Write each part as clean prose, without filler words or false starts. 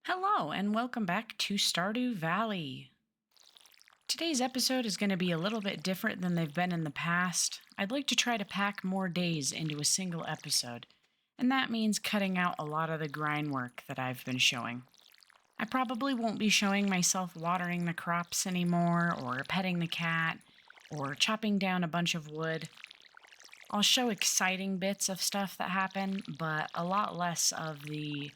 Hello, and welcome back to Stardew Valley. Today's episode is going to be a little bit different than they've been in the past. I'd like to try to pack more days into a single episode, and that means cutting out a lot of the grind work that I've been showing. I probably won't be showing myself watering the crops anymore, or petting the cat, or chopping down a bunch of wood. I'll show exciting bits of stuff that happen, but a lot less of the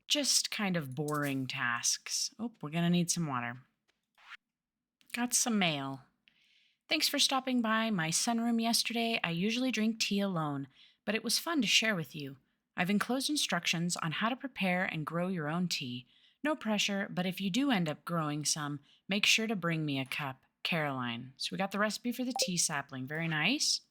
just kind of boring tasks. Oh, we're going to need some water. Got some mail. Thanks for stopping by my sunroom yesterday. I usually drink tea alone, but it was fun to share with you. I've enclosed instructions on how to prepare and grow your own tea. No pressure, but if you do end up growing some, make sure to bring me a cup. Caroline. So we got the recipe for the tea sapling. Very nice.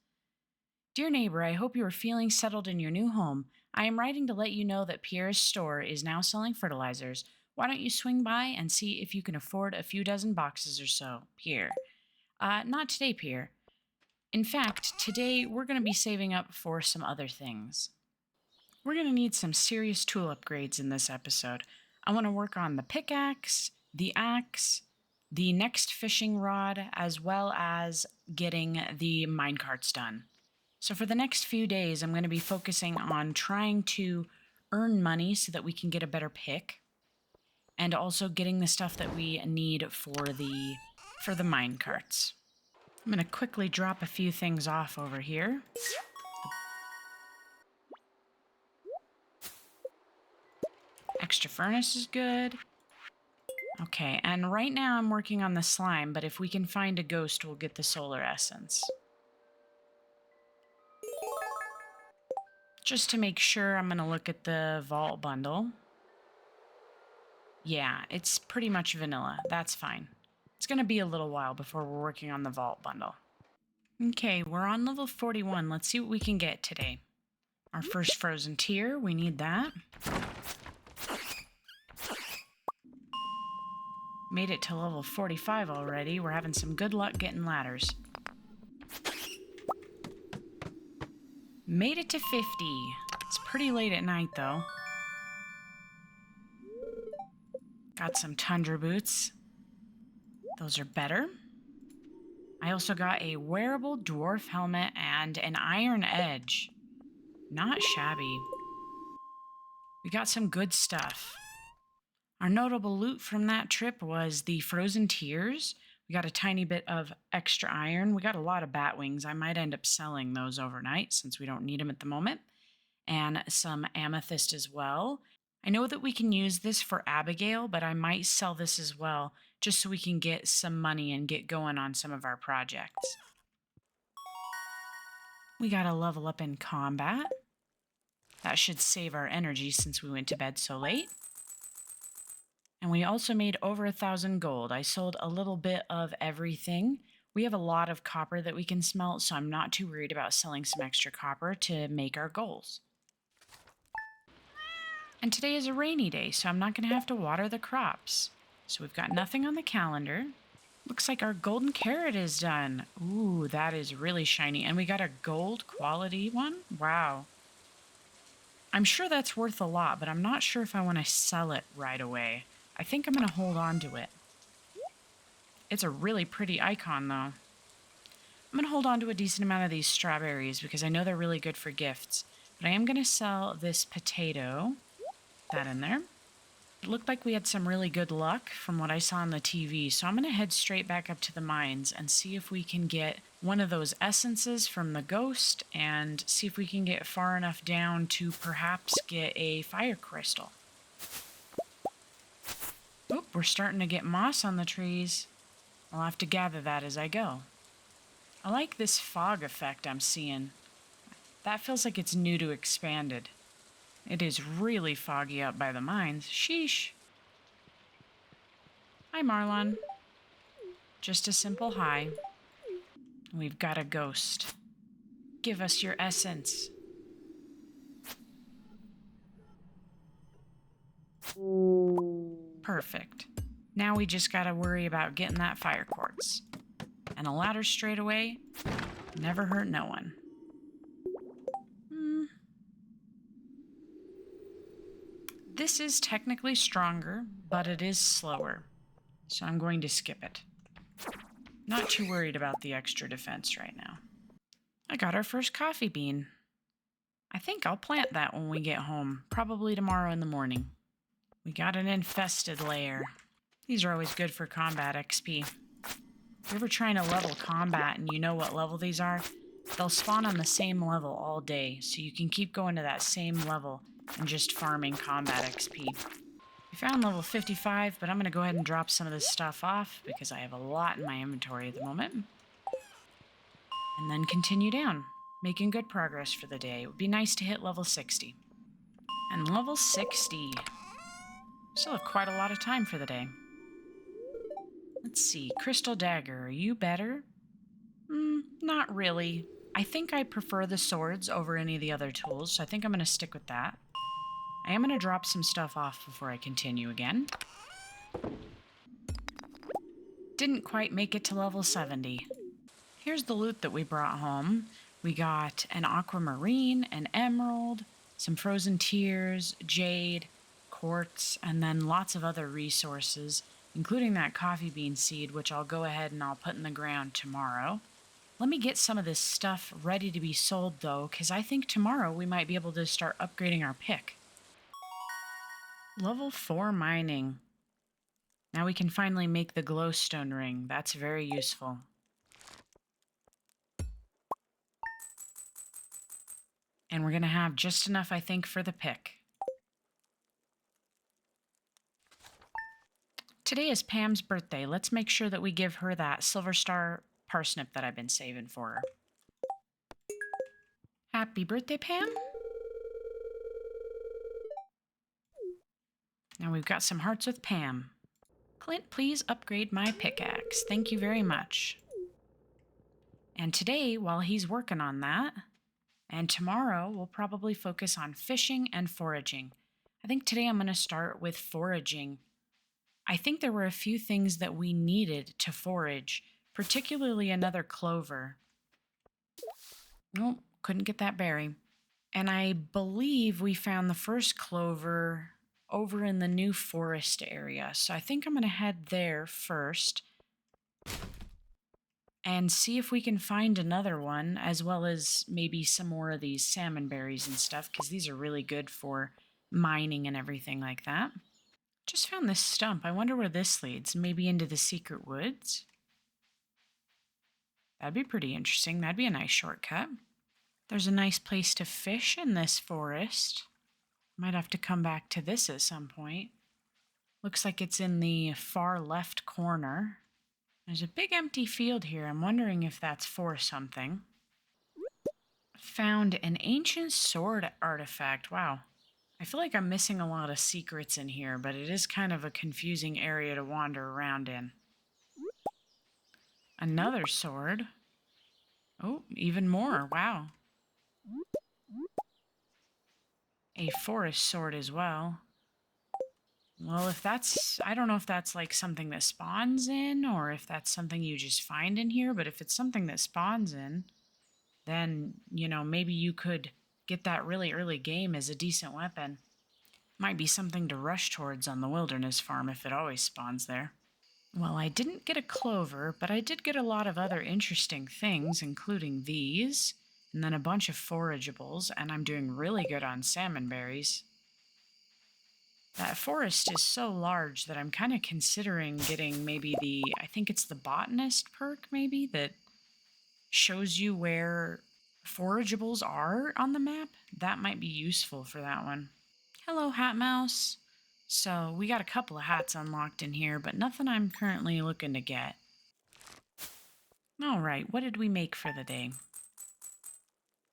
Dear neighbor, I hope you are feeling settled in your new home. I am writing to let you know that Pierre's store is now selling fertilizers. Why don't you swing by and see if you can afford a few dozen boxes or so, Pierre? Not today, Pierre. In fact, today we're going to be saving up for some other things. We're going to need some serious tool upgrades in this episode. I want to work on the pickaxe, the axe, the next fishing rod, as well as getting the minecarts done. So for the next few days, I'm going to be focusing on trying to earn money so that we can get a better pick, and also getting the stuff that we need for the mine carts. I'm going to quickly drop a few things off over here. Extra furnace is good. Okay, and right now I'm working on the slime, but if we can find a ghost, we'll get the solar essence. Just to make sure, I'm going to look at the vault bundle. Yeah, it's pretty much vanilla. That's fine. It's going to be a little while before we're working on the vault bundle. Okay, we're on level 41. Let's see what we can get today. Our first frozen tier, we need that. Made it to level 45 already. We're having some good luck getting ladders. Made it to 50. It's pretty late at night, though. Got some tundra boots. Those are better. I also got a wearable dwarf helmet and an iron edge. Not shabby. We got some good stuff. Our notable loot from that trip was the frozen tears. We got a tiny bit of extra iron. We got a lot of bat wings. I might end up selling those overnight since we don't need them at the moment. And some amethyst as well. I know that we can use this for Abigail, but I might sell this as well just so we can get some money and get going on some of our projects. We got to level up in combat. That should save our energy since we went to bed so late. And we also made over 1,000 gold. I sold a little bit of everything. We have a lot of copper that we can smelt, so I'm not too worried about selling some extra copper to make our goals. And today is a rainy day, so I'm not going to have to water the crops. So we've got nothing on the calendar. Looks like our golden carrot is done. Ooh, that is really shiny. And we got a gold quality one? Wow. I'm sure that's worth a lot, but I'm not sure if I want to sell it right away. I think I'm going to hold on to it. It's a really pretty icon, though. I'm going to hold on to a decent amount of these strawberries because I know they're really good for gifts. But I am going to sell this potato. That in there. It looked like we had some really good luck from what I saw on the TV, so I'm going to head straight back up to the mines and see if we can get one of those essences from the ghost and see if we can get far enough down to perhaps get a fire crystal. Oop, we're starting to get moss on the trees. I'll have to gather that as I go. I like this fog effect I'm seeing. That feels like it's new to Expanded. It is really foggy out by the mines. Sheesh. Hi, Marlon. Just a simple hi. We've got a ghost. Give us your essence. Perfect. Now we just gotta worry about getting that fire quartz. And a ladder straight away, never hurt no one. This This is technically stronger, but it is slower. So I'm going to skip it. Not too worried about the extra defense right now. I got our first coffee bean. I think I'll plant that when we get home, probably tomorrow in the morning. We got an infested lair. These are always good for combat XP. If you're ever trying to level combat and you know what level these are, they'll spawn on the same level all day, so you can keep going to that same level and just farming combat XP. We found level 55, but I'm going to go ahead and drop some of this stuff off because I have a lot in my inventory at the moment. And then continue down, making good progress for the day. It would be nice to hit level 60. And level 60. Still have quite a lot of time for the day. Let's see, Crystal Dagger, are you better? Not really. I think I prefer the swords over any of the other tools, so I think I'm going to stick with that. I am going to drop some stuff off before I continue again. Didn't quite make it to level 70. Here's the loot that we brought home. We got an aquamarine, an emerald, some frozen tears, jade, quartz, and then lots of other resources, including that coffee bean seed, which I'll go ahead and I'll put in the ground tomorrow. Let me get some of this stuff ready to be sold, though, because I think tomorrow we might be able to start upgrading our pick. Level 4 mining. Now we can finally make the glowstone ring. That's very useful. And we're going to have just enough, I think, for the pick. Today is Pam's birthday. Let's make sure that we give her that Silver Star parsnip that I've been saving for her. Happy birthday, Pam. Now we've got some hearts with Pam. Clint, please upgrade my pickaxe. Thank you very much. And today, while he's working on that, and tomorrow, we'll probably focus on fishing and foraging. I think today I'm going to start with foraging. I think there were a few things that we needed to forage, particularly another clover. Nope, couldn't get that berry. And I believe we found the first clover over in the New Forest area. So I think I'm going to head there first and see if we can find another one, as well as maybe some more of these salmon berries and stuff, because these are really good for mining and everything like that. Just found this stump. I wonder where this leads. Maybe into the secret woods? That'd be pretty interesting. That'd be a nice shortcut. There's a nice place to fish in this forest. Might have to come back to this at some point. Looks like it's in the far left corner. There's a big empty field here. I'm wondering if that's for something. Found an ancient sword artifact. Wow. I feel like I'm missing a lot of secrets in here, but it is kind of a confusing area to wander around in. Another sword. Oh, even more. Wow. A forest sword as well. Well, if that's... I don't know if that's like something that spawns in or if that's something you just find in here, but if it's something that spawns in, then, you know, maybe you could get that really early game as a decent weapon. Might be something to rush towards on the wilderness farm if it always spawns there. Well, I didn't get a clover, but I did get a lot of other interesting things, including these, and then a bunch of forageables, and I'm doing really good on salmon berries. That forest is so large that I'm kind of considering getting maybe the, I think it's the botanist perk maybe, that shows you where forageables are on the map. That might be useful for that one. Hello, Hat Mouse. So we got a couple of hats unlocked in here, but nothing I'm currently looking to get. All right, what did we make for the day?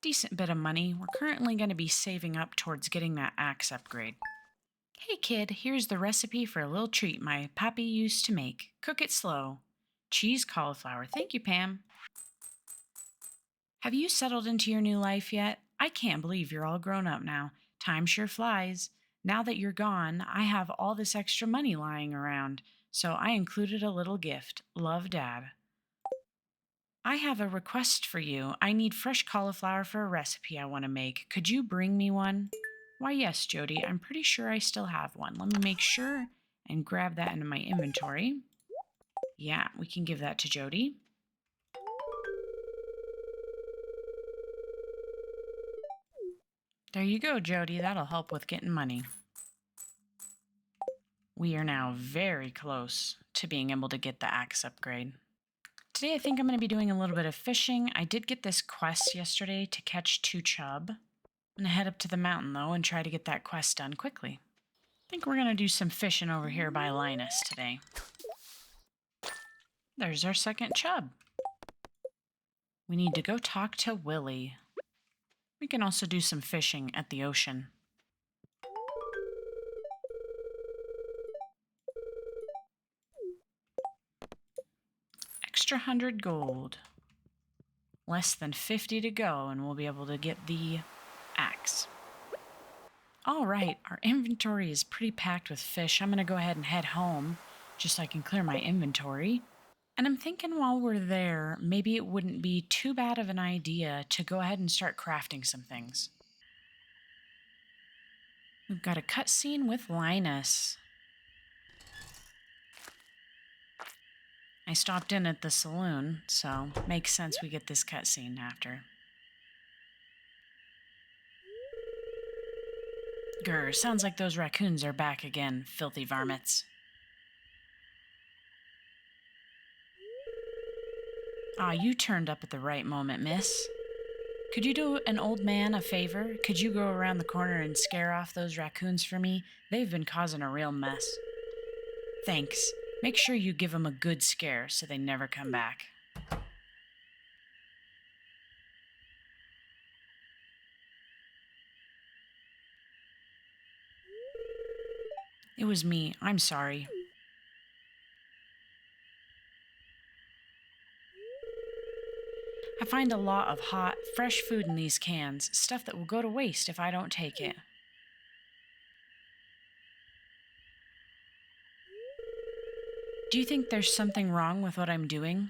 Decent bit of money. We're currently going to be saving up towards getting that axe upgrade. Hey kid, here's the recipe for a little treat my pappy used to make. Cook it slow. Cheese cauliflower. Thank you, Pam. Have you settled into your new life yet? I can't believe you're all grown up now. Time sure flies. Now that you're gone, I have all this extra money lying around, so I included a little gift. Love, Dad. I have a request for you. I need fresh cauliflower for a recipe I want to make. Could you bring me one? Why, yes, Jody, I'm pretty sure I still have one. Let me make sure and grab that into my inventory. Yeah, we can give that to Jody. There you go, Jody. That'll help with getting money. We are now very close to being able to get the axe upgrade. Today, I think I'm going to be doing a little bit of fishing. I did get this quest yesterday to catch 2 chub. I'm going to head up to the mountain, though, and try to get that quest done quickly. I think we're going to do some fishing over here by Linus today. There's our second chub. We need to go talk to Willie. We can also do some fishing at the ocean. Extra 100 gold. Less than 50 to go, and we'll be able to get the axe. All right, our inventory is pretty packed with fish. I'm going to go ahead and head home just so I can clear my inventory. And I'm thinking while we're there, maybe it wouldn't be too bad of an idea to go ahead and start crafting some things. We've got a cutscene with Linus. I stopped in at the saloon, so makes sense we get this cutscene after. Grr, sounds like those raccoons are back again, filthy varmints. Ah, you turned up at the right moment, miss. Could you do an old man a favor? Could you go around the corner and scare off those raccoons for me? They've been causing a real mess. Thanks. Make sure you give them a good scare so they never come back. It was me. I'm sorry. I find a lot of hot, fresh food in these cans, stuff that will go to waste if I don't take it. Do you think there's something wrong with what I'm doing?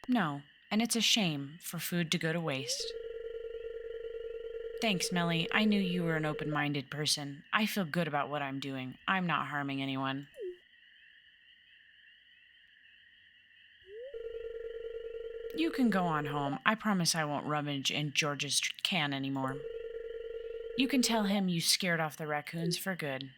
No, and it's a shame for food to go to waste. Thanks, Melly. I knew you were an open-minded person. I feel good about what I'm doing. I'm not harming anyone. You can go on home. I promise I won't rummage in George's can anymore. You can tell him you scared off the raccoons for good.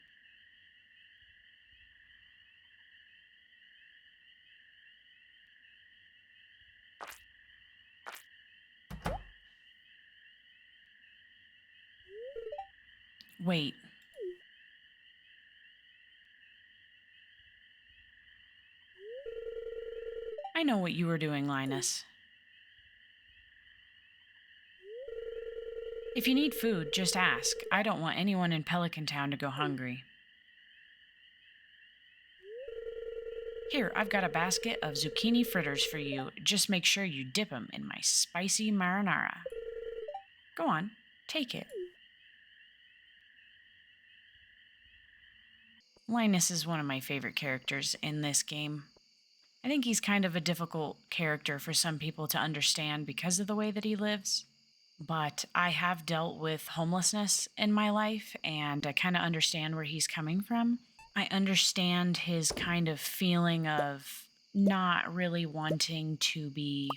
Wait. I know what you were doing, Linus. If you need food, just ask. I don't want anyone in Pelican Town to go hungry. Here, I've got a basket of zucchini fritters for you. Just make sure you dip them in my spicy marinara. Go on, take it. Linus is one of my favorite characters in this game. I think he's kind of a difficult character for some people to understand because of the way that he lives. But I have dealt with homelessness in my life, and I kind of understand where he's coming from. I understand his kind of feeling of not really wanting to be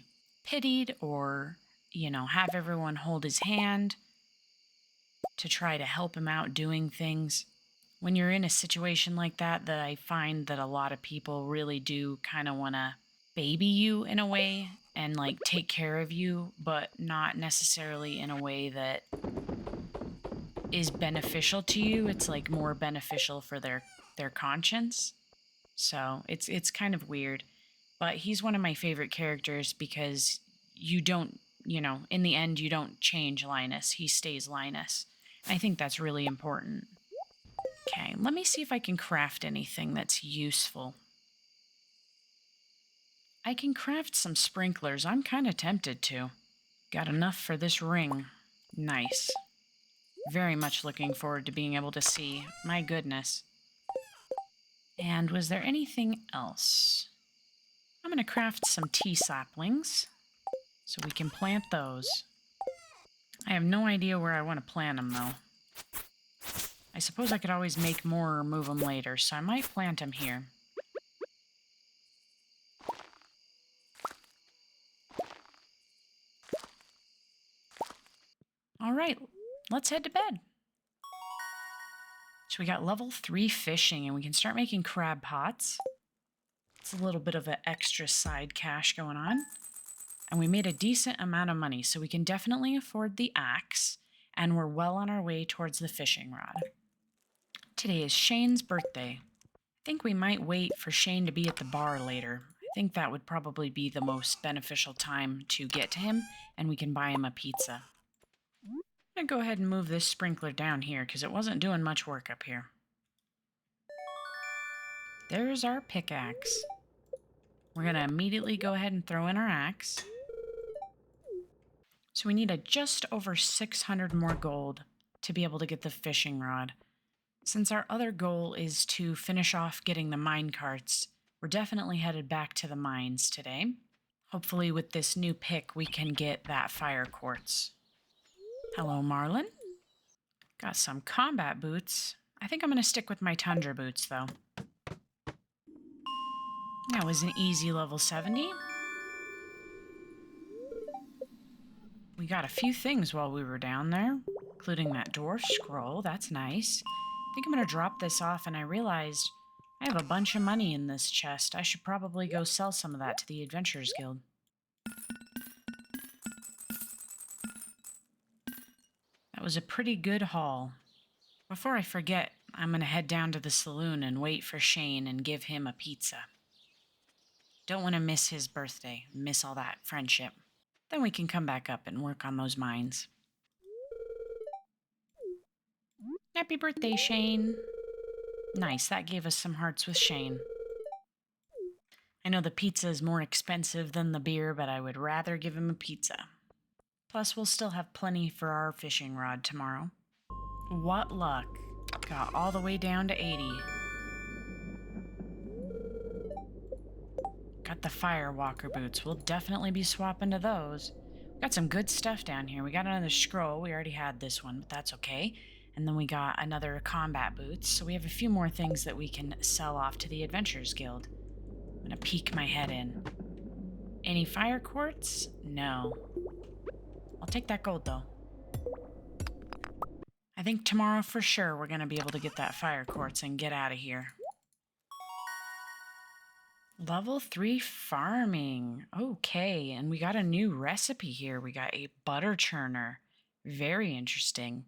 pitied or, have everyone hold his hand to try to help him out doing things. When you're in a situation like that, I find that a lot of people really do kind of want to baby you in a way and like take care of you, but not necessarily in a way that is beneficial to you. It's like more beneficial for their conscience. So it's kind of weird. But he's one of my favorite characters because you don't, in the end, you don't change Linus. He stays Linus. I think that's really important. Okay, let me see if I can craft anything that's useful. I can craft some sprinklers. I'm kind of tempted to. Got enough for this ring. Nice. Very much looking forward to being able to see. My goodness. And was there anything else? I'm going to craft some tea saplings so we can plant those. I have no idea where I want to plant them, though. I suppose I could always make more or move them later, so I might plant them here. All right, let's head to bed. So we got level 3 fishing, and we can start making crab pots. It's a little bit of an extra side cash going on. And we made a decent amount of money, so we can definitely afford the axe, and we're well on our way towards the fishing rod. Today is Shane's birthday. I think we might wait for Shane to be at the bar later. I think that would probably be the most beneficial time to get to him, and we can buy him a pizza. I'm going to go ahead and move this sprinkler down here because it wasn't doing much work up here. There's our pickaxe. We're going to immediately go ahead and throw in our axe. So we need just over 600 more gold to be able to get the fishing rod. Since our other goal is to finish off getting the mine carts, we're definitely headed back to the mines today. Hopefully with this new pick, we can get that fire quartz. Hello, Marlin. Got some combat boots. I think I'm going to stick with my tundra boots, though. That was an easy level 70. We got a few things while we were down there, including that dwarf scroll. That's nice. I think I'm going to drop this off, and I realized I have a bunch of money in this chest. I should probably go sell some of that to the Adventurers Guild. That was a pretty good haul. Before I forget, I'm going to head down to the saloon and wait for Shane and give him a pizza. Don't want to miss his birthday, miss all that friendship. Then we can come back up and work on those mines. Happy birthday, Shane. Nice, that gave us some hearts with Shane. I know the pizza is more expensive than the beer, but I would rather give him a pizza. Plus, we'll still have plenty for our fishing rod tomorrow. What luck. Got all the way down to 80. Got the Firewalker boots. We'll definitely be swapping to those. Got some good stuff down here. We got another scroll. We already had this one, but that's okay. And then we got another combat boots. So we have a few more things that we can sell off to the Adventurers Guild. I'm going to peek my head in. Any fire quartz? No. I'll take that gold, though. I think tomorrow for sure we're going to be able to get that fire quartz and get out of here. Level 3 farming. Okay, and we got a new recipe here. We got a butter churner. Very interesting.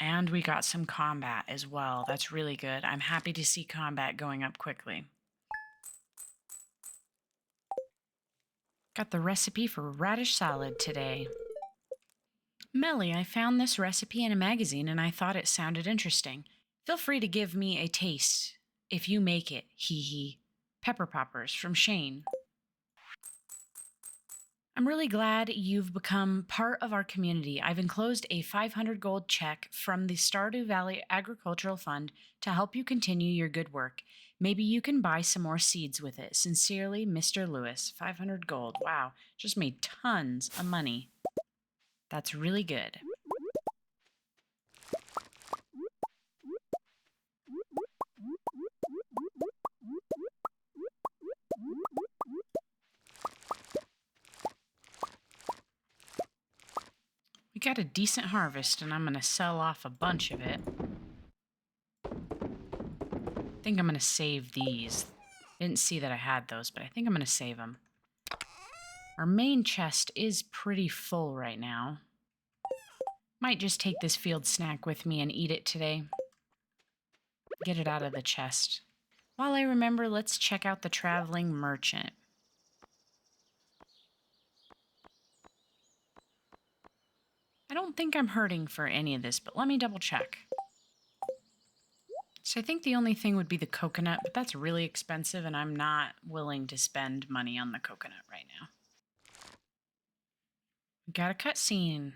And we got some combat as well. That's really good. I'm happy to see combat going up quickly. Got the recipe for radish salad today. Melly, I found this recipe in a magazine and I thought it sounded interesting. Feel free to give me a taste if you make it, hee hee. Pepper poppers from Shane. I'm really glad you've become part of our community. I've enclosed a 500 gold check from the Stardew Valley Agricultural Fund to help you continue your good work. Maybe you can buy some more seeds with it. Sincerely, Mr. Lewis. 500 gold. Wow, just made tons of money. That's really good. We got a decent harvest, and I'm going to sell off a bunch of it. I think I'm going to save these. Didn't see that I had those, but I think I'm going to save them. Our main chest is pretty full right now. Might just take this field snack with me and eat it today. Get it out of the chest. While I remember, let's check out the traveling merchant. I don't think I'm hurting for any of this, but let me double check. So I think the only thing would be the coconut, but that's really expensive and I'm not willing to spend money on the coconut right now. We got a cutscene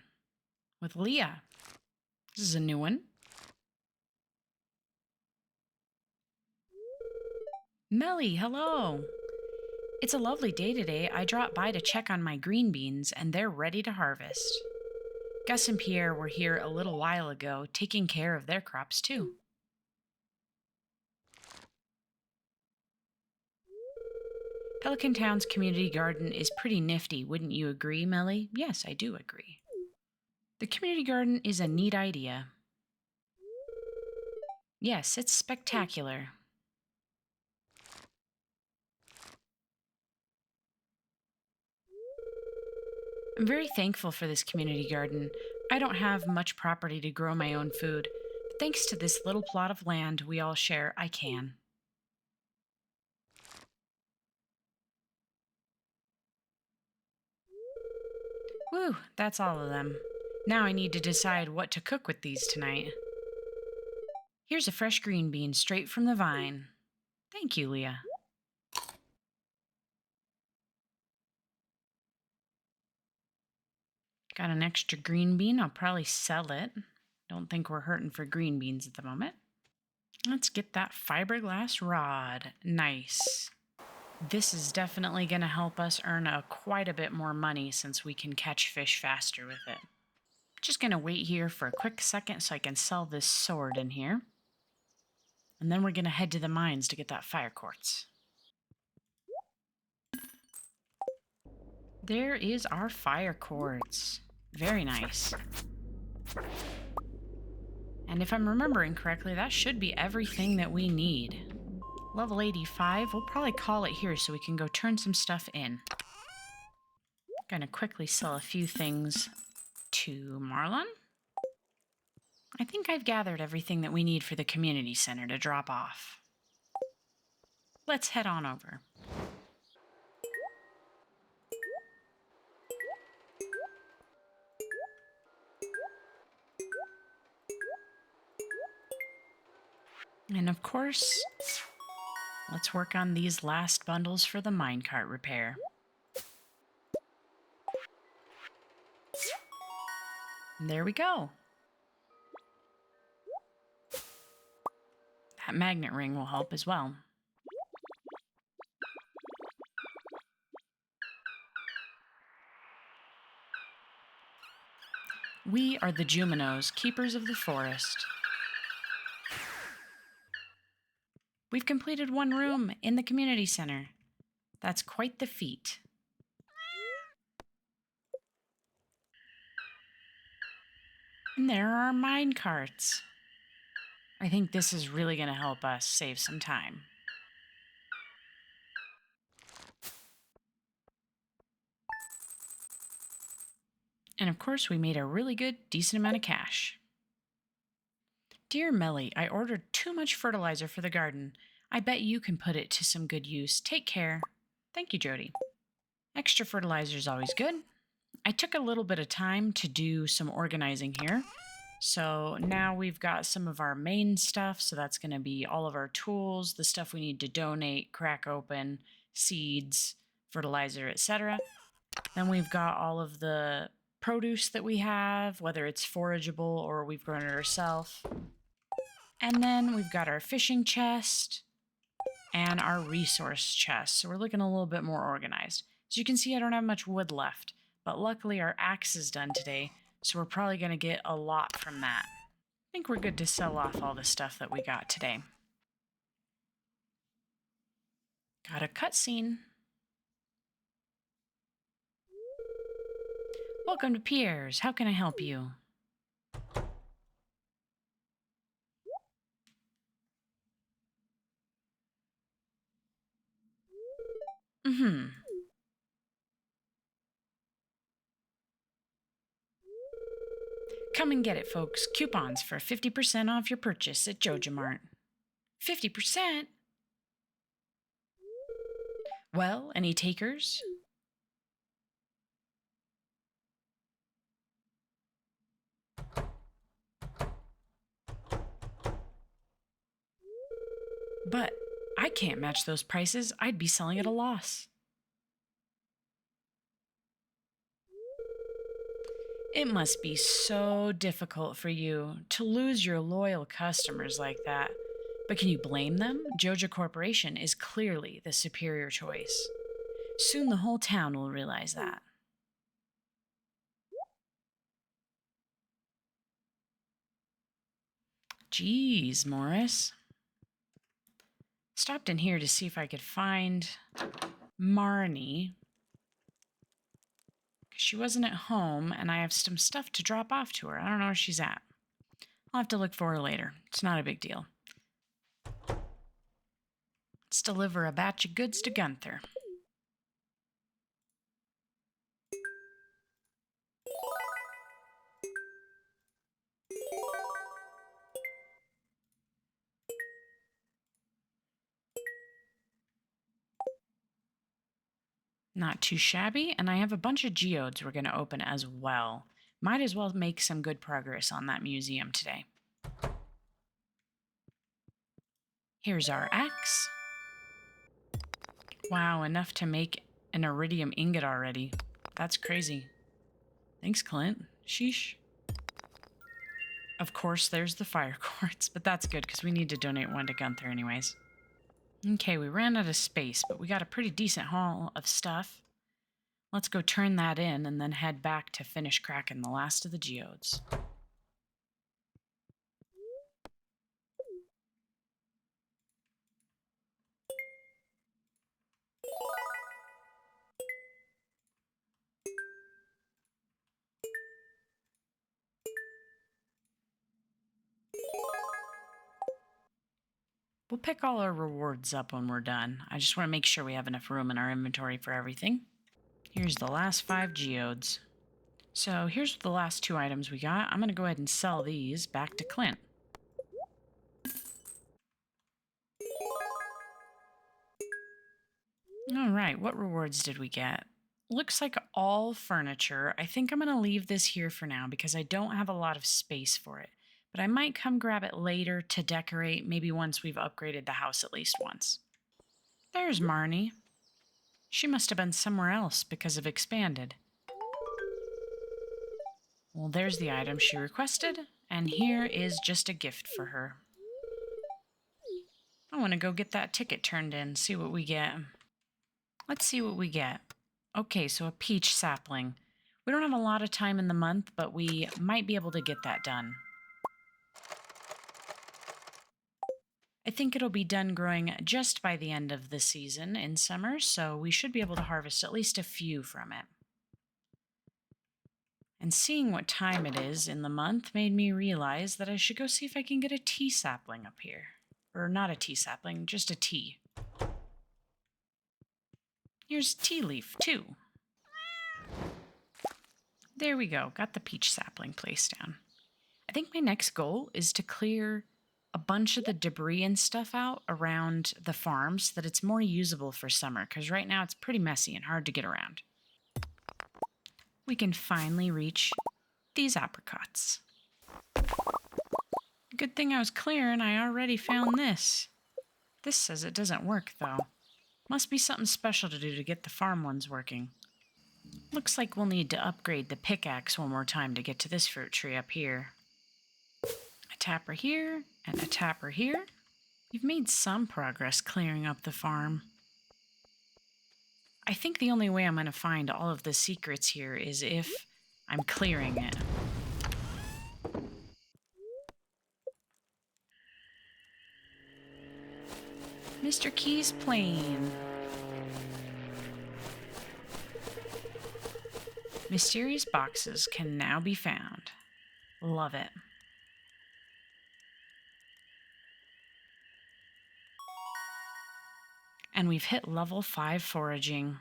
with Leah. This is a new one. Melly, hello. It's a lovely day today. I dropped by to check on my green beans, and they're ready to harvest. Gus and Pierre were here a little while ago, taking care of their crops too. Pelican Town's community garden is pretty nifty, wouldn't you agree, Melly? Yes, I do agree. The community garden is a neat idea. Yes, it's spectacular. I'm very thankful for this community garden. I don't have much property to grow my own food, but thanks to this little plot of land we all share, I can. Whew, that's all of them. Now I need to decide what to cook with these tonight. Here's a fresh green bean straight from the vine. Thank you, Leah. Got an extra green bean. I'll probably sell it. Don't think we're hurting for green beans at the moment. Let's get that fiberglass rod. Nice. This is definitely going to help us earn quite a bit more money since we can catch fish faster with it. Just going to wait here for a quick second so I can sell this sword in here. And then we're going to head to the mines to get that fire quartz. There is our fire quartz. Very nice. And if I'm remembering correctly, that should be everything that we need. Level 85, we'll probably call it here so we can go turn some stuff in. Gonna quickly sell a few things to Marlon. I think I've gathered everything that we need for the community center to drop off. Let's head on over. And of course, let's work on these last bundles for the minecart repair. And there we go. That magnet ring will help as well. We are the Juminos, keepers of the forest. We've completed one room in the community center. That's quite the feat. And there are our mine carts. I think this is really going to help us save some time. And of course, we made a really good, decent amount of cash. Dear Melly, I ordered too much fertilizer for the garden. I bet you can put it to some good use. Take care. Thank you, Jody. Extra fertilizer is always good. I took a little bit of time to do some organizing here. So now we've got some of our main stuff. So that's going to be all of our tools, the stuff we need to donate, crack open, seeds, fertilizer, etc. Then we've got all of the produce that we have, whether it's forageable or we've grown it ourselves. And then we've got our fishing chest and our resource chest. So we're looking a little bit more organized. As you can see, I don't have much wood left, but luckily our axe is done today, so we're probably going to get a lot from that. I think we're good to sell off all the stuff that we got today. Got a cutscene. Welcome to Pierre's. How can I help you? Come and get it, folks. Coupons for 50% off your purchase at JojaMart. 50%? Well, any takers? But I can't match those prices. I'd be selling at a loss. It must be so difficult for you to lose your loyal customers like that. But can you blame them? Joja Corporation is clearly the superior choice. Soon the whole town will realize that. Geez, Morris. Stopped in here to see if I could find Marnie. She wasn't at home, and I have some stuff to drop off to her. I don't know where she's at. I'll have to look for her later. It's not a big deal. Let's deliver a batch of goods to Gunther. Not too shabby, and I have a bunch of geodes we're going to open as well. Might as well make some good progress on that museum today. Here's our axe. Wow, enough to make an iridium ingot already. That's crazy. Thanks, Clint. Sheesh. Of course, there's the fire quartz, but that's good because we need to donate one to Gunther anyways. Okay, we ran out of space, but we got a pretty decent haul of stuff. Let's go turn that in and then head back to finish cracking the last of the geodes. We'll pick all our rewards up when we're done. I just want to make sure we have enough room in our inventory for everything. Here's the last 5 geodes. So here's the last 2 items we got. I'm going to go ahead and sell these back to Clint. All right, what rewards did we get? Looks like all furniture. I think I'm going to leave this here for now because I don't have a lot of space for it. But I might come grab it later to decorate, maybe once we've upgraded the house at least once. There's Marnie. She must have been somewhere else because of Expanded. Well, there's the item she requested, and here is just a gift for her. I want to go get that ticket turned in, see what we get. Let's see what we get. Okay, so a peach sapling. We don't have a lot of time in the month, but we might be able to get that done. I think it'll be done growing just by the end of the season in summer, so we should be able to harvest at least a few from it. And seeing what time it is in the month made me realize that I should go see if I can get a tea sapling up here. Or not a tea sapling, just a tea. Here's tea leaf, too. There we go, got the peach sapling placed down. I think my next goal is to clear a bunch of the debris and stuff out around the farm so that it's more usable for summer, because right now it's pretty messy and hard to get around. We can finally reach these apricots. Good thing I was clear and I already found this. This says it doesn't work, though. Must be something special to do to get the farm ones working. Looks like we'll need to upgrade the pickaxe one more time to get to this fruit tree up here. A tapper here and a tapper here. We've made some progress clearing up the farm. I think the only way I'm going to find all of the secrets here is if I'm clearing it. Mr. Key's plane. Mysterious boxes can now be found. Love it. And we've hit level 5 foraging.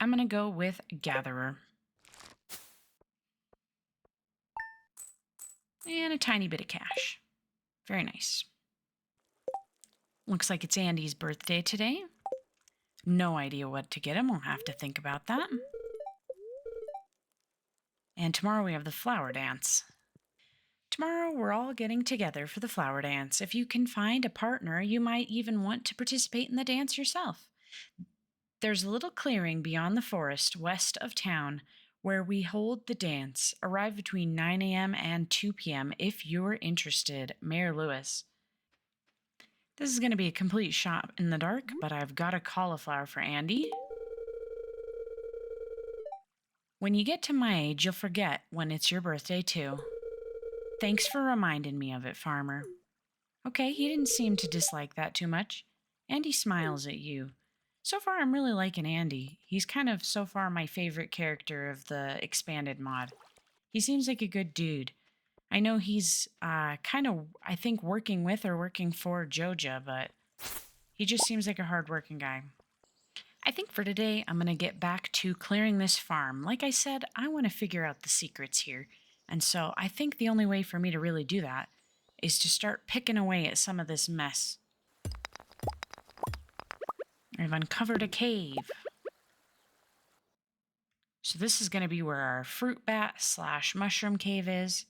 I'm going to go with Gatherer. And a tiny bit of cash. Very nice. Looks like it's Andy's birthday today. No idea what to get him. We'll have to think about that. And tomorrow we have the flower dance. Tomorrow we're all getting together for the flower dance. If you can find a partner, you might even want to participate in the dance yourself. There's a little clearing beyond the forest west of town where we hold the dance. Arrive between 9 a.m. and 2 p.m. if you're interested. Mayor Lewis. This is going to be a complete shot in the dark, but I've got a cauliflower for Andy. When you get to my age, you'll forget when it's your birthday, too. Thanks for reminding me of it, Farmer. Okay, he didn't seem to dislike that too much. Andy smiles at you. So far, I'm really liking Andy. He's kind of so far my favorite character of the expanded mod. He seems like a good dude. I know he's kind of, I think, working with or working for Joja, but he just seems like a hardworking guy. I think for today, I'm going to get back to clearing this farm. Like I said, I want to figure out the secrets here. And so I think the only way for me to really do that is to start picking away at some of this mess. I've uncovered a cave. So this is going to be where our fruit bat / mushroom cave is.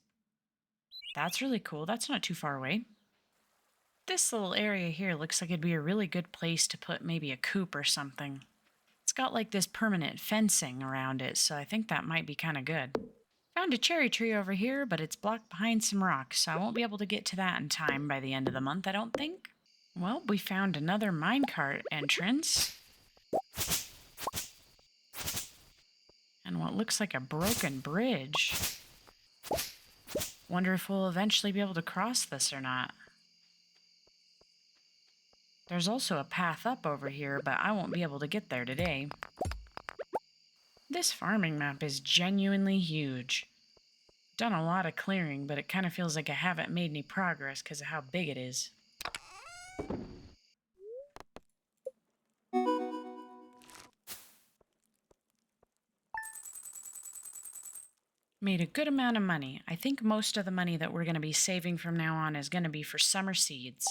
That's really cool. That's not too far away. This little area here looks like it'd be a really good place to put maybe a coop or something. It's got like this permanent fencing around it, so I think that might be kind of good. Found a cherry tree over here, but it's blocked behind some rocks, so I won't be able to get to that in time by the end of the month, I don't think. Well, we found another minecart entrance. And what looks like a broken bridge. Wonder if we'll eventually be able to cross this or not. There's also a path up over here, but I won't be able to get there today. This farming map is genuinely huge. Done a lot of clearing, but it kind of feels like I haven't made any progress because of how big it is. Made a good amount of money. I think most of the money that we're going to be saving from now on is going to be for summer seeds.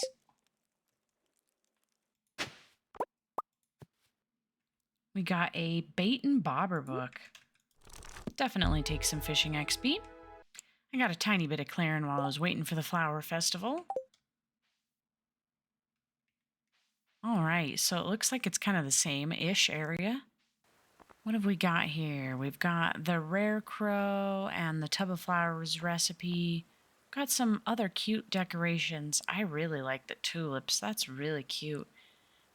We got a bait and bobber book. Definitely take some fishing XP. I got a tiny bit of clearing while I was waiting for the flower festival. Alright, so it looks like it's kind of the same-ish area. What have we got here? We've got the rare crow and the tub of flowers recipe. Got some other cute decorations. I really like the tulips. That's really cute.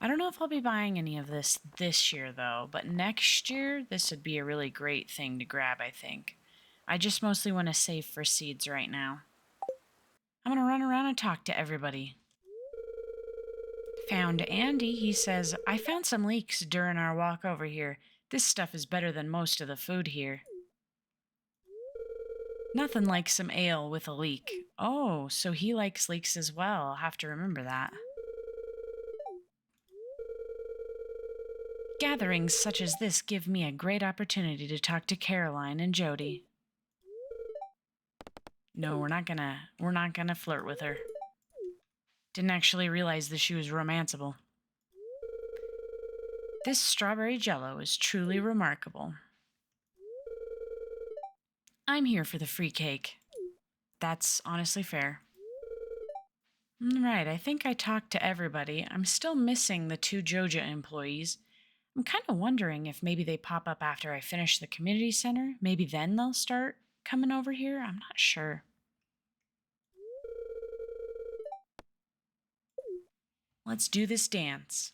I don't know if I'll be buying any of this year, though, but next year, this would be a really great thing to grab, I think. I just mostly want to save for seeds right now. I'm going to run around and talk to everybody. Found Andy. He says, I found some leeks during our walk over here. This stuff is better than most of the food here. Nothing like some ale with a leek. Oh, so he likes leeks as well. I'll have to remember that. Gatherings such as this give me a great opportunity to talk to Caroline and Jody. No, we're not gonna flirt with her. Didn't actually realize that she was romanceable. This strawberry jello is truly remarkable. I'm here for the free cake. That's honestly fair. Right, I think I talked to everybody. I'm still missing the 2 Joja employees. I'm kind of wondering if maybe they pop up after I finish the community center. Maybe then they'll start coming over here. I'm not sure. Let's do this dance.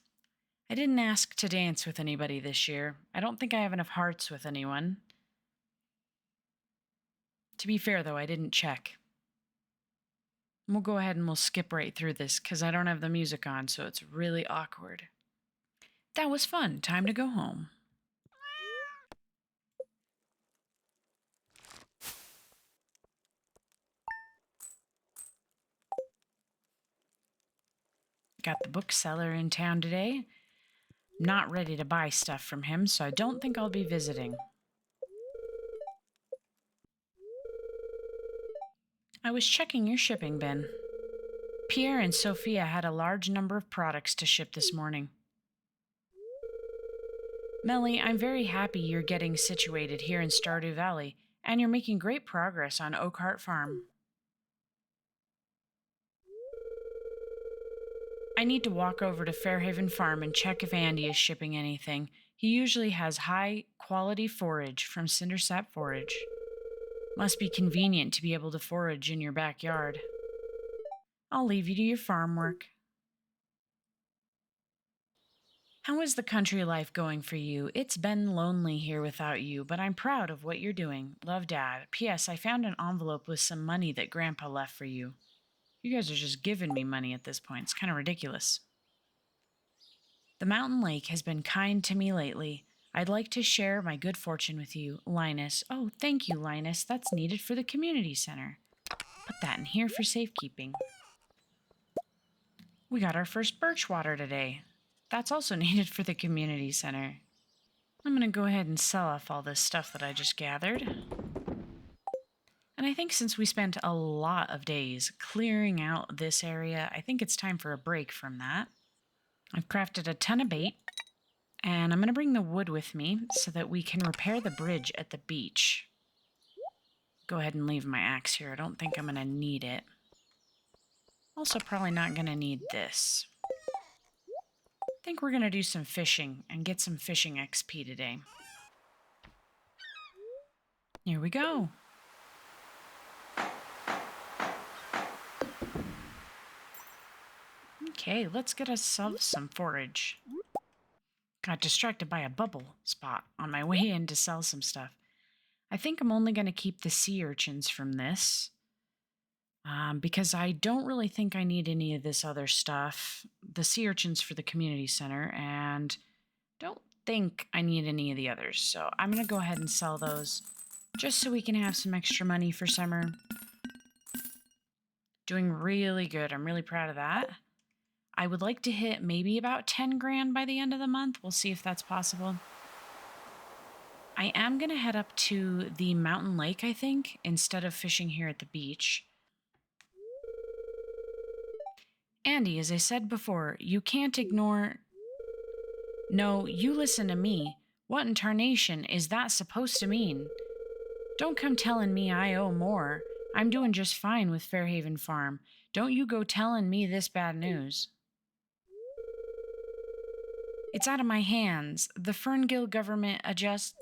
I didn't ask to dance with anybody this year. I don't think I have enough hearts with anyone. To be fair, though, I didn't check. We'll go ahead and we'll skip right through this because I don't have the music on, so it's really awkward. That was fun. Time to go home. Got the bookseller in town today. Not ready to buy stuff from him, so I don't think I'll be visiting. I was checking your shipping bin. Pierre and Sophia had a large number of products to ship this morning. Melly, I'm very happy you're getting situated here in Stardew Valley, and you're making great progress on Oakhart Farm. I need to walk over to Fairhaven Farm and check if Andy is shipping anything. He usually has high-quality forage from Cindersap Forage. Must be convenient to be able to forage in your backyard. I'll leave you to your farm work. How is the country life going for you? It's been lonely here without you, but I'm proud of what you're doing. Love, Dad. P.S. I found an envelope with some money that Grandpa left for you. You guys are just giving me money at this point. It's kind of ridiculous. The mountain lake has been kind to me lately. I'd like to share my good fortune with you, Linus. Oh, thank you, Linus. That's needed for the community center. Put that in here for safekeeping. We got our first birch water today. That's also needed for the community center. I'm going to go ahead and sell off all this stuff that I just gathered. And I think since we spent a lot of days clearing out this area, I think it's time for a break from that. I've crafted a ton of bait, and I'm going to bring the wood with me so that we can repair the bridge at the beach. Go ahead and leave my axe here. I don't think I'm going to need it. Also, probably not going to need this. I think we're going to do some fishing and get some fishing XP today. Here we go. Okay, let's get ourselves some forage. Got distracted by a bubble spot on my way in to sell some stuff. I think I'm only going to keep the sea urchins from this. Because I don't really think I need any of this other stuff. The sea urchins for the community center, and don't think I need any of the others. So I'm going to go ahead and sell those just so we can have some extra money for summer. Doing really good. I'm really proud of that. I would like to hit maybe about 10 grand by the end of the month. We'll see if that's possible. I am going to head up to the mountain lake, I think, instead of fishing here at the beach. Andy, as I said before, you can't ignore... No, you listen to me. What in tarnation is that supposed to mean? Don't come telling me I owe more. I'm doing just fine with Fairhaven Farm. Don't you go telling me this bad news. It's out of my hands. The Ferngill government adjusts...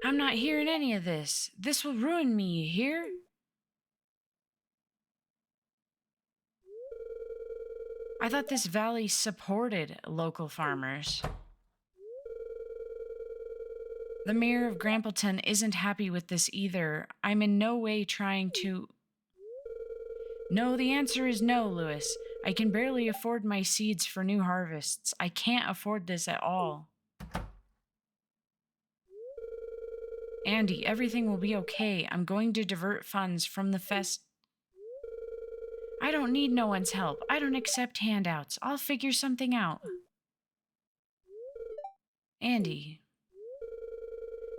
I'm not hearing any of this. This will ruin me, you hear? I thought this valley supported local farmers. The mayor of Grampleton isn't happy with this either. I'm in no way trying to... No, the answer is no, Lewis. I can barely afford my seeds for new harvests. I can't afford this at all. Andy, everything will be okay. I'm going to divert funds from the I don't need no one's help. I don't accept handouts. I'll figure something out. Andy,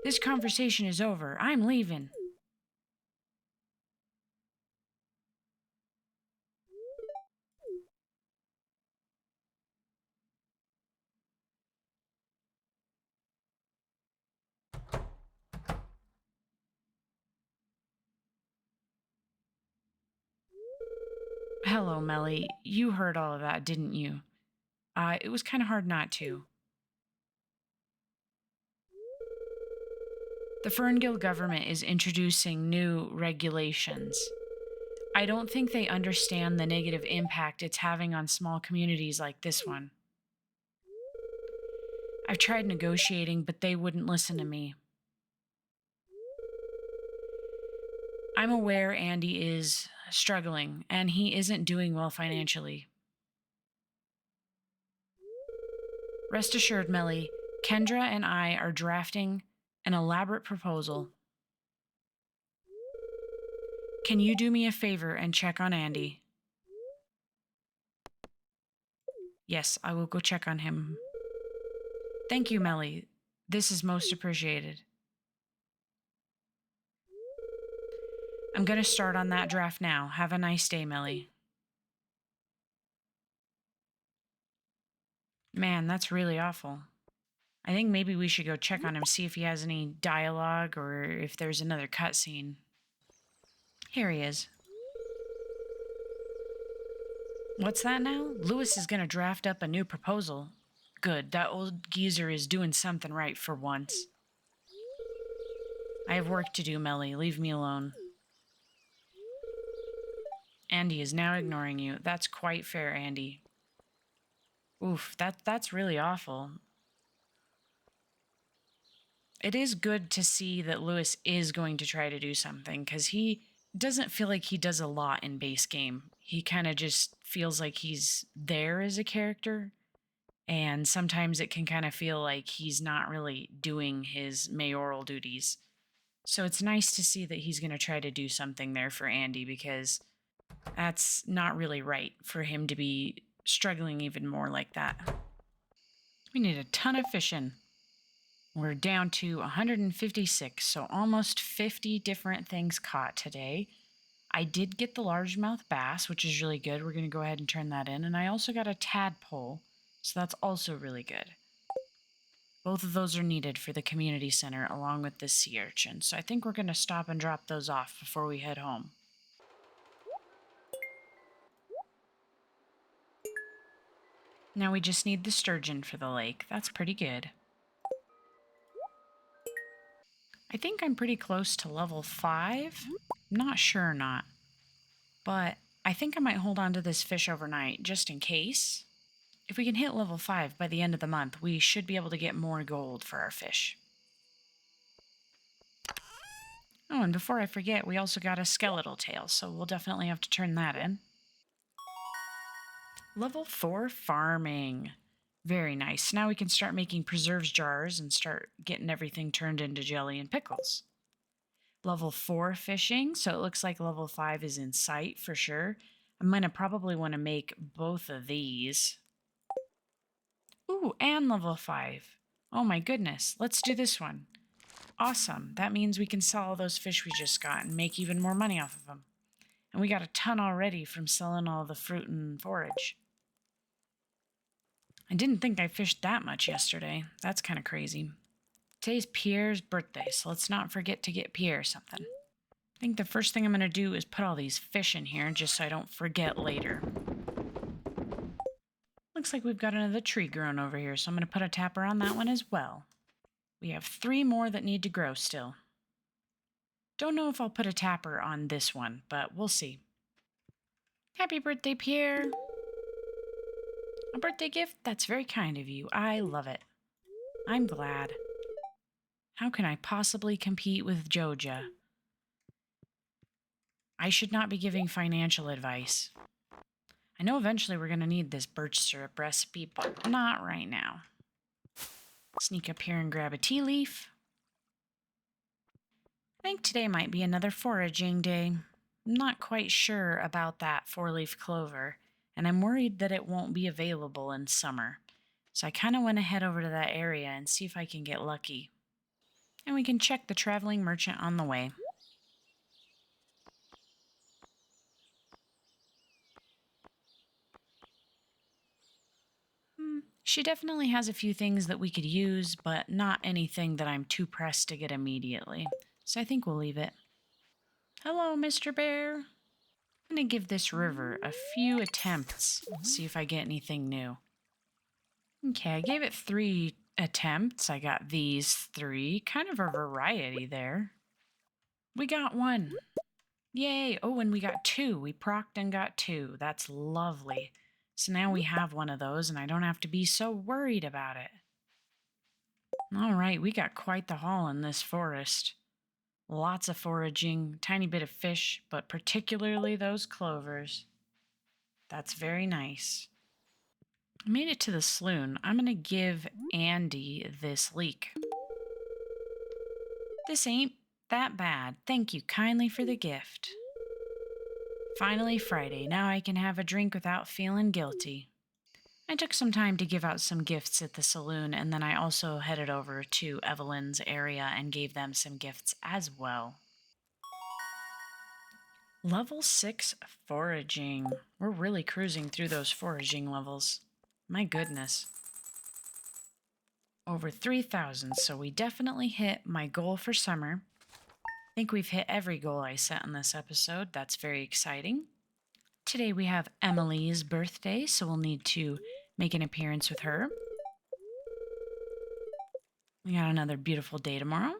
this conversation is over. I'm leaving. Hello, Melly. You heard all of that, didn't you? It was kind of hard not to. The Ferngill government is introducing new regulations. I don't think they understand the negative impact it's having on small communities like this one. I've tried negotiating, but they wouldn't listen to me. I'm aware Andy is struggling, and he isn't doing well financially. Rest assured, Melly, Kendra and I are drafting an elaborate proposal. Can you do me a favor and check on Andy? Yes, I will go check on him. Thank you, Melly. This is most appreciated. I'm going to start on that draft now. Have a nice day, Melly. Man, that's really awful. I think maybe we should go check on him, see if he has any dialogue or if there's another cutscene. Here he is. What's that now? Lewis is going to draft up a new proposal. Good, that old geezer is doing something right for once. I have work to do, Melly. Leave me alone. Andy is now ignoring you. That's quite fair, Andy. Oof, that's really awful. It is good to see that Lewis is going to try to do something because he doesn't feel like he does a lot in base game. He kind of just feels like he's there as a character. And sometimes it can kind of feel like he's not really doing his mayoral duties. So it's nice to see that he's going to try to do something there for Andy because that's not really right for him to be struggling even more like that. We need a ton of fishing. We're down to 156, so almost 50 different things caught today. I did get the largemouth bass, which is really good. We're going to go ahead and turn that in. And I also got a tadpole, so that's also really good. Both of those are needed for the community center along with this sea urchin, so I think we're going to stop and drop those off before we head home. Now we just need the sturgeon for the lake. That's pretty good. I think I'm pretty close to level 5. I'm not sure or not, but I think I might hold on to this fish overnight just in case. If we can hit level 5 by the end of the month, we should be able to get more gold for our fish. Oh, and before I forget, we also got a skeletal tail, so we'll definitely have to turn that in. Level 4 farming. Very nice. Now we can start making preserves jars and start getting everything turned into jelly and pickles. Level 4 fishing, so it looks like level 5 is in sight for sure. I'm going to probably want to make both of these. Ooh, and level 5. Oh my goodness, let's do this one. Awesome, that means we can sell all those fish we just got and make even more money off of them. And we got a ton already from selling all the fruit and forage. I didn't think I fished that much yesterday. That's kind of crazy. Today's Pierre's birthday, so let's not forget to get Pierre something. I think the first thing I'm going to do is put all these fish in here just so I don't forget later. Looks like we've got another tree growing over here, so I'm going to put a tapper on that one as well. We have 3 more that need to grow still. Don't know if I'll put a tapper on this one, but we'll see. Happy birthday, Pierre! A birthday gift? That's very kind of you. I love it. I'm glad. How can I possibly compete with Joja? I should not be giving financial advice. I know eventually we're going to need this birch syrup recipe, but not right now. Sneak up here and grab a tea leaf. I think today might be another foraging day. I'm not quite sure about that 4-leaf clover, and I'm worried that it won't be available in summer. So I kind of want to head over to that area and see if I can get lucky. And we can check the traveling merchant on the way. She definitely has a few things that we could use, but not anything that I'm too pressed to get immediately. So I think we'll leave it. Hello, Mr. Bear. I'm going to give this river a few attempts, see if I get anything new. Okay, I gave it 3 attempts. I got these 3. Kind of a variety there. We got 1. Yay! Oh, and we got 2. We procced and got 2. That's lovely. So now we have one of those, and I don't have to be so worried about it. All right, we got quite the haul in this forest. Lots of foraging, tiny bit of fish, but particularly those clovers. That's very nice. I made it to the slough. I'm going to give Andy this leek. This ain't that bad. Thank you kindly for the gift. Finally Friday. Now I can have a drink without feeling guilty. I took some time to give out some gifts at the saloon, and then I also headed over to Evelyn's area and gave them some gifts as well. Level 6 foraging. We're really cruising through those foraging levels. My goodness. Over 3,000, so we definitely hit my goal for summer. I think we've hit every goal I set in this episode. That's very exciting. Today we have Emily's birthday, so we'll need to make an appearance with her. We got another beautiful day tomorrow.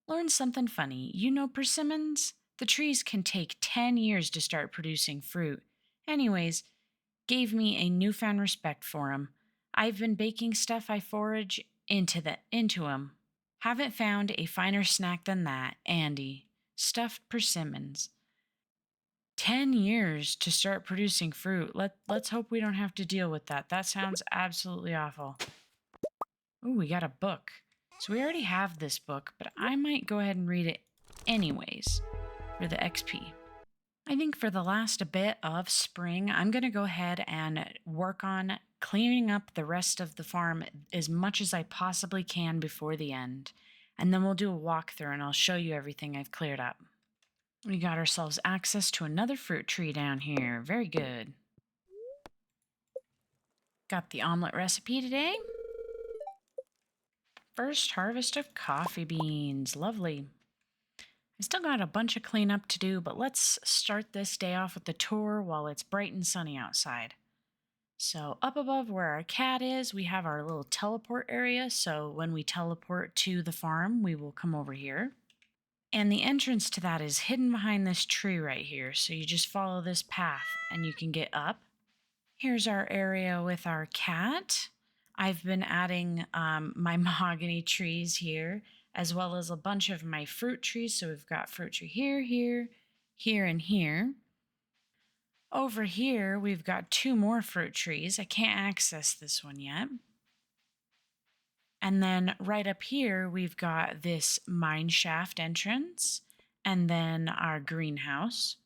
Learn something funny. You know persimmons? The trees can take 10 years to start producing fruit. Anyways, gave me a newfound respect for them. I've been baking stuff I forage into 'em. Haven't found a finer snack than that, Andy. Stuffed persimmons. 10 years to start producing fruit. Let's hope we don't have to deal with that. That sounds absolutely awful. Ooh, we got a book. So we already have this book, but I might go ahead and read it anyways for the XP. I think for the last bit of spring, I'm going to go ahead and work on cleaning up the rest of the farm as much as I possibly can before the end. And then we'll do a walkthrough and I'll show you everything I've cleared up. We got ourselves access to another fruit tree down here. Very good. Got the omelet recipe today. First harvest of coffee beans. Lovely. I still got a bunch of cleanup to do, but let's start this day off with the tour while it's bright and sunny outside. So up above where our cat is, we have our little teleport area. So when we teleport to the farm, we will come over here. And the entrance to that is hidden behind this tree right here. So you just follow this path and you can get up. Here's our area with our cat. I've been adding my mahogany trees here, as well as a bunch of my fruit trees. So we've got fruit tree here, here, and here. Over here, we've got 2 more fruit trees. I can't access this one yet. And then right up here, we've got this mine shaft entrance, and then our greenhouse.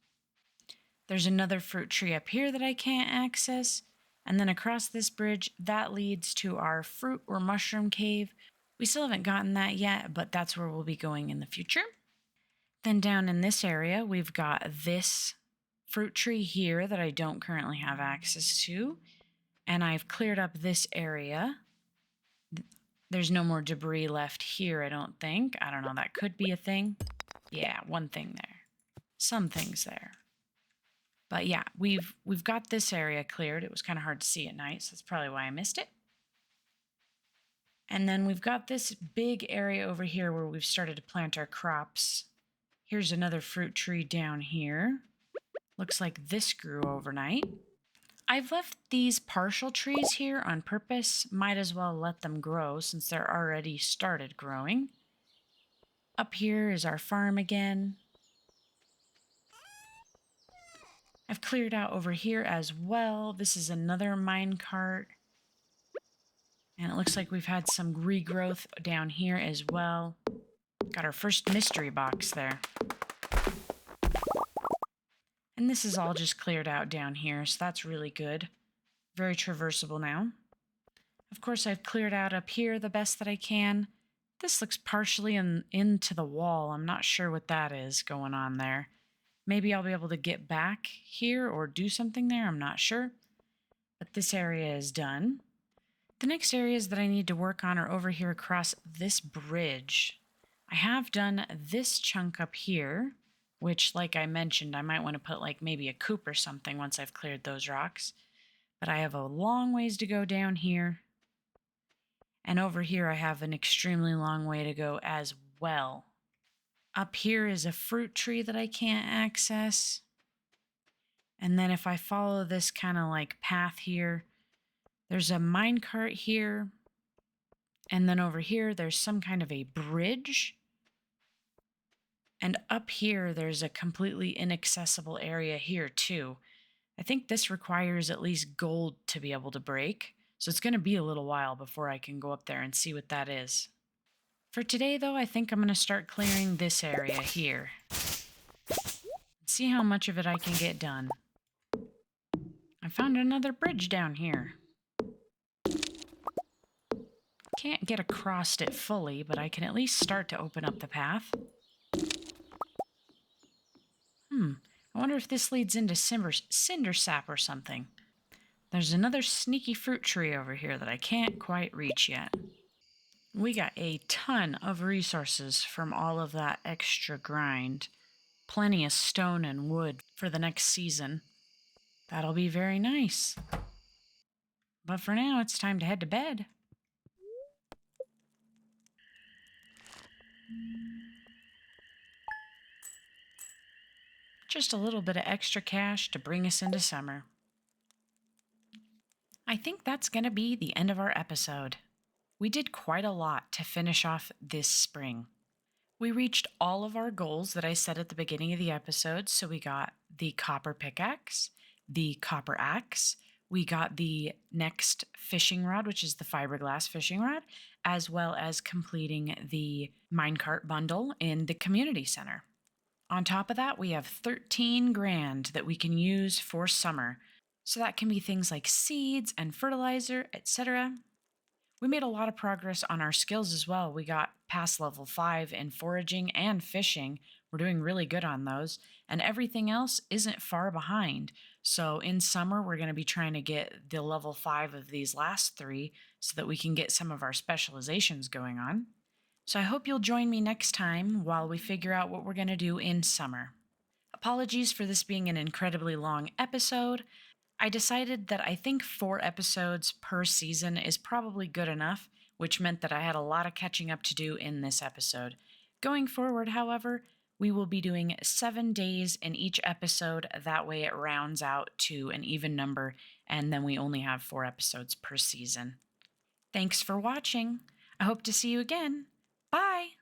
There's another fruit tree up here that I can't access. And then across this bridge, that leads to our fruit or mushroom cave. We still haven't gotten that yet, but that's where we'll be going in the future. Then down in this area, we've got this fruit tree here that I don't currently have access to. And I've cleared up this area. There's no more debris left here, I don't think. I don't know, that could be a thing. Yeah, one thing there. Some things there. But yeah, we've got this area cleared. It was kind of hard to see at night, so that's probably why I missed it. And then we've got this big area over here where we've started to plant our crops. Here's another fruit tree down here. Looks like this grew overnight. I've left these partial trees here on purpose. Might as well let them grow since they're already started growing. Up here is our farm again. I've cleared out over here as well. This is another mine cart. And it looks like we've had some regrowth down here as well. Got our first mystery box there. And this is all just cleared out down here, so that's really good. Very traversable now. Of course, I've cleared out up here the best that I can. This looks partially into the wall. I'm not sure what that is going on there. Maybe I'll be able to get back here or do something there. I'm not sure. But this area is done. The next areas that I need to work on are over here across this bridge. I have done this chunk up here, which, like I mentioned, I might want to put like maybe a coop or something once I've cleared those rocks. But I have a long ways to go down here. And over here I have an extremely long way to go as well. Up here is a fruit tree that I can't access. And then if I follow this kind of like path here, there's a minecart here. And then over here, there's some kind of a bridge. And up here, there's a completely inaccessible area here too. I think this requires at least gold to be able to break. So it's going to be a little while before I can go up there and see what that is. For today, though, I think I'm going to start clearing this area here. See how much of it I can get done. I found another bridge down here. Can't get across it fully, but I can at least start to open up the path. I wonder if this leads into cinder sap or something. There's another sneaky fruit tree over here that I can't quite reach yet. We got a ton of resources from all of that extra grind. Plenty of stone and wood for the next season. That'll be very nice. But for now, it's time to head to bed. Just a little bit of extra cash to bring us into summer. I think that's going to be the end of our episode. We did quite a lot to finish off this spring. We reached all of our goals that I said at the beginning of the episode. So we got the copper pickaxe, the copper axe, we got the next fishing rod, which is the fiberglass fishing rod, as well as completing the minecart bundle in the community center. On top of that, we have 13 grand that we can use for summer. So that can be things like seeds and fertilizer, etc. We made a lot of progress on our skills as well. We got past level 5 in foraging and fishing. We're doing really good on those. And everything else isn't far behind. So in summer, we're going to be trying to get the level 5 of these last 3 so that we can get some of our specializations going on. So I hope you'll join me next time while we figure out what we're going to do in summer. Apologies for this being an incredibly long episode. I decided that I think 4 episodes per season is probably good enough, which meant that I had a lot of catching up to do in this episode. Going forward, however, we will be doing 7 days in each episode. That way it rounds out to an even number, and then we only have 4 episodes per season. Thanks for watching. I hope to see you again. Bye!